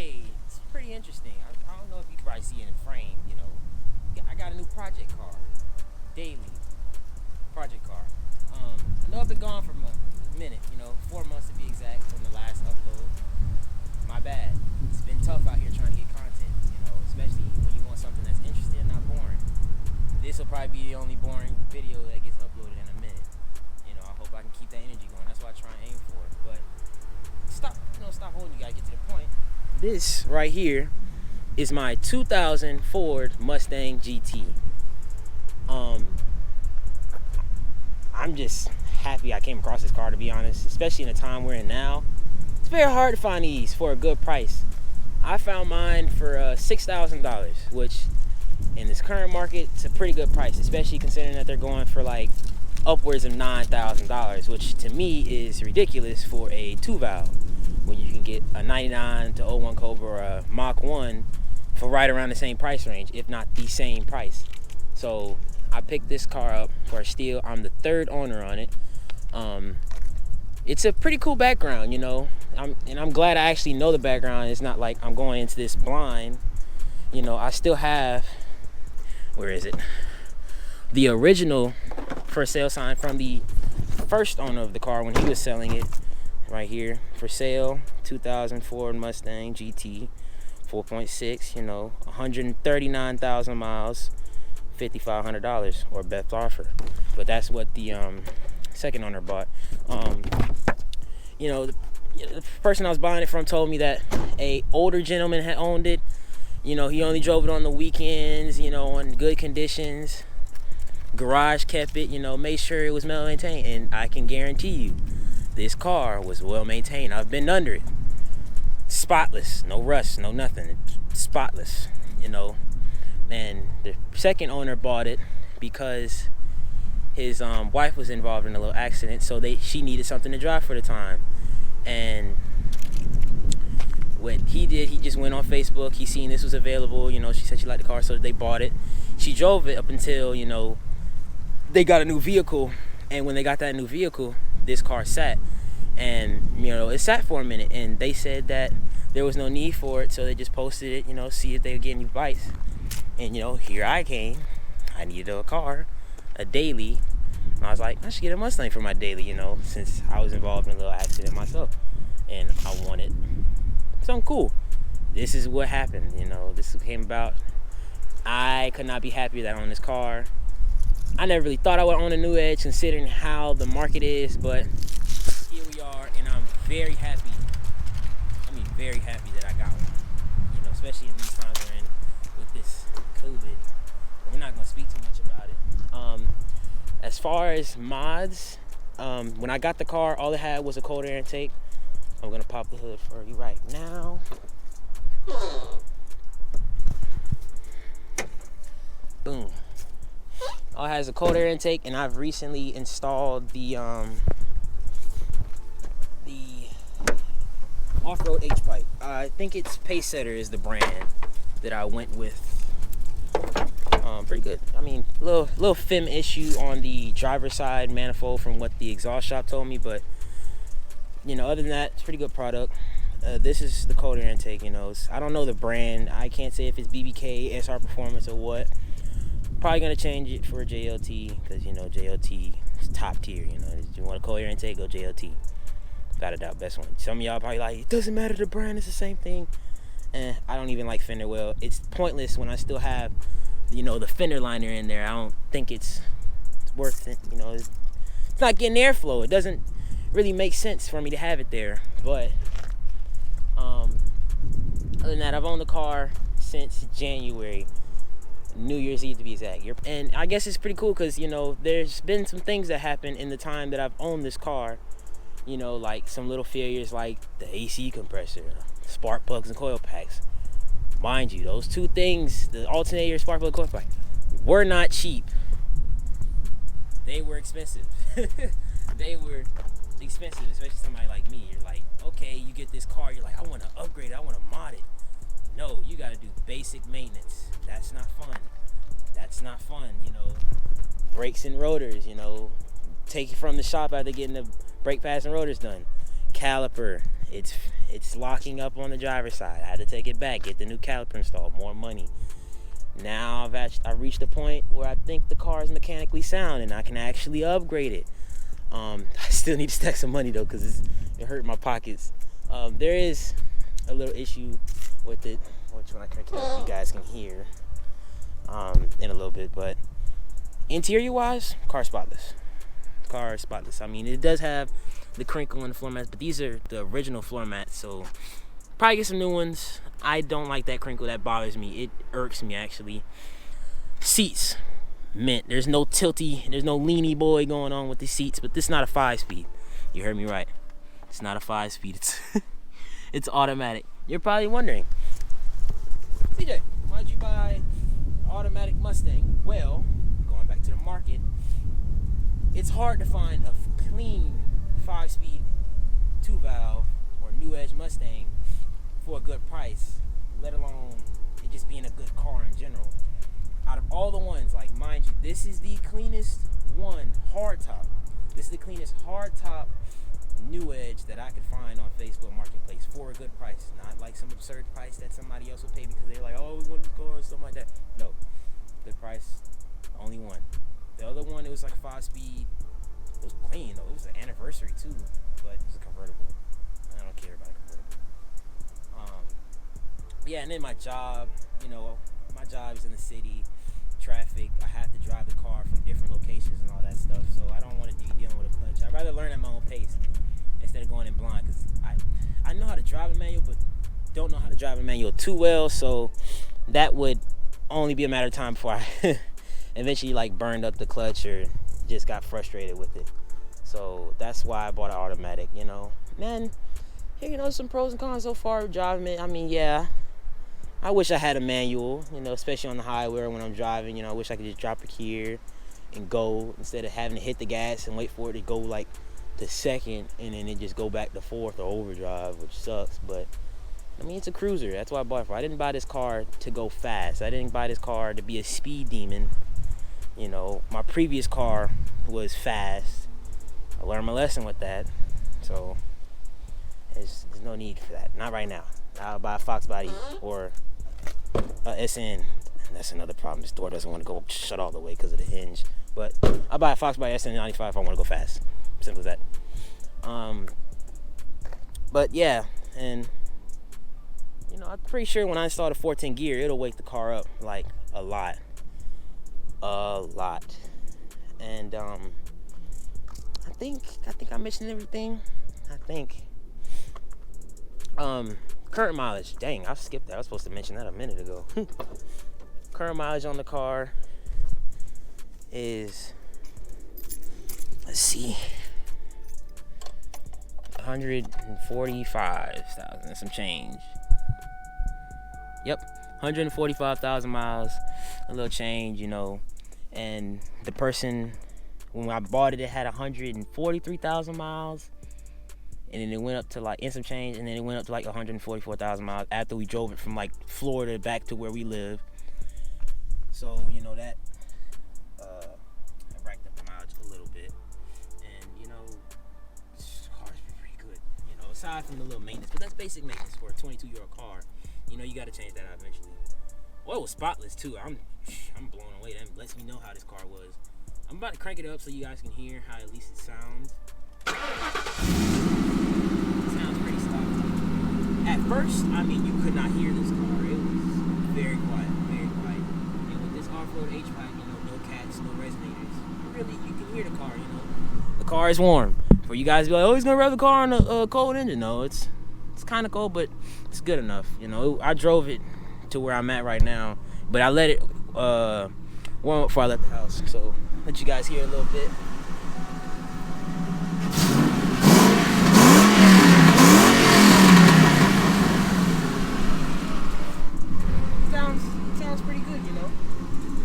today, it's pretty interesting. I don't know if you can probably see it in frame, you know. I got a new project car. Daily. Project car. I know I've been gone for a minute, you know, 4 months to be exact from the last upload. My bad. It's been tough out here trying to get content, you know, especially when you want something that's interesting and not boring. This will probably be the only boring video that gets uploaded in a minute. You know, I hope I can keep that energy going. That's what I try and aim for. But stop holding. You gotta get to the point. This right here is my 2000 Ford Mustang GT. I'm just happy I came across this car, to be honest, especially in the time we're in now. It's very hard to find these for a good price. I found mine for $6,000, which in this current market, it's a pretty good price, especially considering that they're going for like upwards of $9,000, which to me is ridiculous for a 2-valve, when you can get a 99 to 01 Cobra or a Mach 1 for right around the same price range, if not the same price. So I picked this car up for a steal. I'm the third owner on it. It's a pretty cool background, you know. I'm glad I actually know the background. It's not like I'm going into this blind. You know, I still have, where is it? The original for sale sign from the first owner of the car when he was selling it, right here, for sale. 2000 Ford Mustang GT 4.6, you know, 139,000 miles, $5,500, or best offer. But that's what the second owner bought. You know, the person I was buying it from told me that a older gentleman had owned it. You know, he only drove it on the weekends, you know, in good conditions. Garage kept it, you know, made sure it was well maintained. And I can guarantee you, this car was well maintained. I've been under it. Spotless, no rust, no nothing. It's spotless, you know. And the second owner bought it because his wife was involved in a little accident, so she needed something to drive for the time. And what he did, he just went on Facebook. He seen this was available, you know. She said she liked the car, so they bought it. She drove it up until, you know, they got a new vehicle. And when they got that new vehicle, this car sat. And, you know, it sat for a minute. And they said that there was no need for it, so they just posted it, you know, see if they would get any bites. And, you know, here I came. I needed a car, a daily. And I was like, I should get a Mustang for my daily, you know, since I was involved in a little accident myself. And I wanted something cool. This is what happened, you know. This came about. I could not be happier that I own this car. I never really thought I would own a newedge, considering how the market is, but here we are, and I'm very happy. I mean, very happy that I got one. You know, especially in these times we're in with this COVID. But we're not gonna speak too much about it. As far as mods, when I got the car, all it had was a cold air intake. I'm gonna pop the hood for you right now. Boom. All it has a cold air intake, and I've recently installed the off-road H-pipe. I think it's Pacesetter is the brand that I went with. Pretty good. I mean, little FIM issue on the driver's side manifold from what the exhaust shop told me, but you know, other than that, it's a pretty good product. This is the cold air intake, you know. I don't know the brand. I can't say if it's BBK, SR Performance, or what. Probably gonna change it for JLT, because you know JLT is top tier. You know, if you want a cold air intake, go JLT. Without a doubt, best one. Some of y'all probably like, it doesn't matter the brand, it's the same thing. I don't even like fender well. It's pointless when I still have, you know, the fender liner in there. I don't think it's worth it. You know, it's not getting airflow. It doesn't really make sense for me to have it there. But other than that, I've owned the car since January. New Year's Eve to be exact. And I guess it's pretty cool because, you know, there's been some things that happened in the time that I've owned this car. You know, like some little failures like the AC compressor, spark plugs and coil packs. Mind you, those two things, the alternator, spark plug, coil pack, were not cheap. They were expensive. They were expensive, especially somebody like me. You're like, okay, you get this car, you're like, I want to upgrade it, I want to mod it. No, you got to do basic maintenance. That's not fun. That's not fun, you know. Brakes and rotors, you know. Take it from the shop after getting the brake pads and rotors done. Caliper, it's locking up on the driver's side. I had to take it back, get the new caliper installed, more money. Now I've reached a point where I think the car is mechanically sound and I can actually upgrade it. I still need to stack some money though, because it hurt my pockets. There is a little issue with it, which when I crank it up, you guys can hear in a little bit. But interior wise, car spotless. I mean, it does have the crinkle in the floor mats, but these are the original floor mats, so probably get some new ones. I don't like that crinkle. That bothers me. It irks me, actually. Seats, mint. There's no tilty, there's no leany boy going on with the seats, but this is not a 5-speed. You heard me right. It's not a 5-speed. It's automatic. You're probably wondering, CJ, why'd you buy an automatic Mustang? Well, going back to the market, it's hard to find a clean 5-speed 2-valve or newedge Mustang for a good price, let alone it just being a good car in general. Out of all the ones, like, mind you, this is the cleanest one, hardtop. This is the cleanest hardtop newedge that I could find on Facebook Marketplace for a good price. Not like some absurd price that somebody else will pay because they're like, oh, we want this car or something like that. No, good price, only one. The other one, it was like 5-speed. It was clean though. It was an anniversary too, but it was a convertible. I don't care about a convertible. Yeah, and then my job, my job is in the city, traffic. I have to drive the car from different locations and all that stuff. So I don't want to be dealing with a clutch. I'd rather learn at my own pace instead of going in blind, because I know how to drive a manual, but don't know how to drive a manual too well. So that would only be a matter of time before I eventually burned up the clutch or just got frustrated with it. So that's why I bought an automatic. Man, here, some pros and cons so far of driving it. I mean, yeah, I wish I had a manual, especially on the highway when I'm driving. I wish I could just drop it here and go instead of having to hit the gas and wait for it to go to second and then it just go back to fourth or overdrive, which sucks. But I mean, it's a cruiser. That's what I bought it for. I didn't buy this car to go fast. I didn't buy this car to be a speed demon. My previous car was fast. I learned my lesson with that. So there's no need for that. Not right now. I'll buy a Fox body or a SN. And that's another problem. This door doesn't want to go shut all the way because of the hinge. But I'll buy a Fox body SN95 if I want to go fast. Simple as that. But yeah, and I'm pretty sure when I install the 14 gear, it'll wake the car up a lot. And I think I mentioned everything. I think current mileage, dang, I skipped that. I was supposed to mention that a minute ago. Current mileage on the car is, let's see, 145,000 and some change. Yep, 145,000 miles, a little change, and the person, when I bought it, it had 143,000 miles, and then it went up to in some change, and then it went up to 144,000 miles after we drove it from Florida back to where we live. So that racked up the mileage a little bit, and this car's been pretty good. Aside from the little maintenance, but that's basic maintenance for a 22-year-old car. You got to change that out eventually. Oil was spotless too. I'm blown away. That lets me know how this car was. I'm about to crank it up so you guys can hear how at least it sounds. It sounds pretty stock. At first, you could not hear this car. It was very quiet, very quiet. And with this off-road H-Pack, no cats, no resonators. Really, you can hear the car. The car is warm. For you guys to be like, oh, he's gonna rev the car on a cold engine. No, it's kind of cold, but it's good enough. I drove it to where I'm at right now, but I let it warm up before I left the house. So let you guys hear a little bit. Sounds pretty good,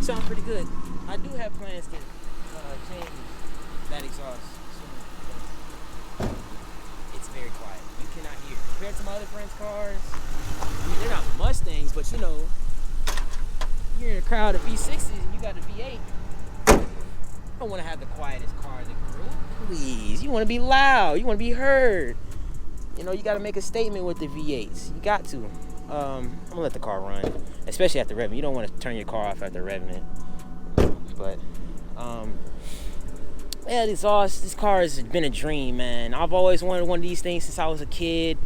Sounds pretty good. I do have plans to change that exhaust soon. It's very quiet. You cannot hear. Compared to my other friends' cars, they're not Mustangs, but you're in a crowd of V6s and you got a V8. You don't want to have the quietest car in the group. Please, you want to be loud. You want to be heard. you know, you got to make a statement with the V8s. You got to. I'm gonna let the car run, especially after revving. You don't want to turn your car off after revving it. But yeah, this car has been a dream, man. I've always wanted one of these things since I was a kid.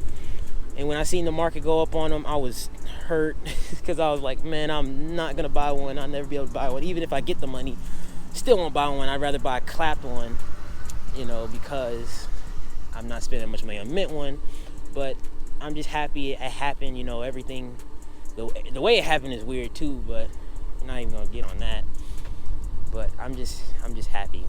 And when I seen the market go up on them, I was hurt because I was like, man, I'm not gonna buy one. I'll never be able to buy one. Even if I get the money, still won't buy one. I'd rather buy a clapped one, you know, because I'm not spending much money on a mint one. But I'm just happy it happened, you know. Everything, the way it happened is weird too, but I'm not even gonna get on that. But I'm just happy,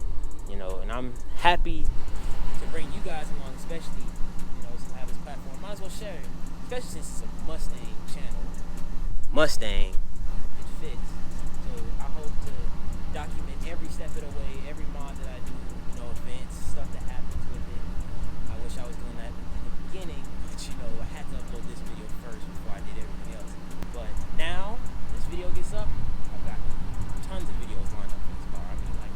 you know, and I'm happy to bring you guys along, especially, you know, to have this platform. Might as well share it, especially since it's a Mustang channel. Mustang, it fits. So I hope to document every step of the way, every mod that I do, you know, events, stuff that happens with it. I wish I was doing that in the beginning, but you know, I had to upload this video first before I did everything else. But now, this video gets up, I've got tons of videos lined up for this car. I mean, like,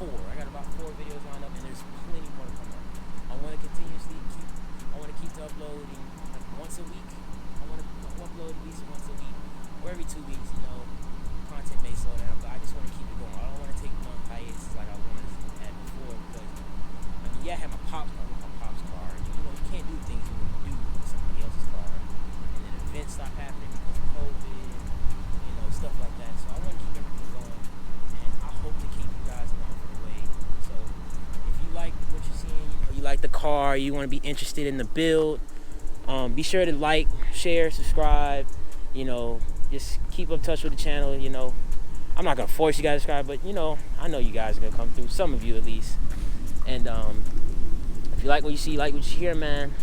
I got about 4 videos lined up, and there's plenty more to come up. I want to continuously keep uploading like once a week. I want to upload at least once a week, or every 2 weeks, you know. Content may slow down, but I just want to keep it going. I don't want to take month hiatus like I wanted to have before, because, I mean, yeah, I had my pop's car, and, you know, you can't do things you want to do with somebody else's car. And then events stop happening because of COVID, you know, stuff like that. So I want to keep everything going, and I hope to keep you guys along for the way. So if you like what you're seeing, you know, you like the car, you want to be interested in the build, be sure to like, share, subscribe, you know, just keep up touch with the channel. You know, I'm not gonna force you guys to subscribe, but you know, I know you guys are gonna come through, some of you at least. And if you like what you see, like what you hear, man,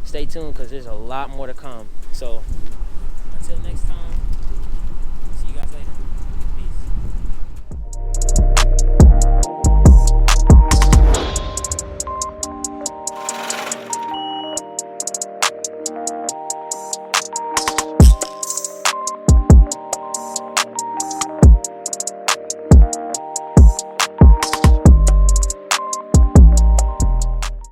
stay tuned, because there's a lot more to come. So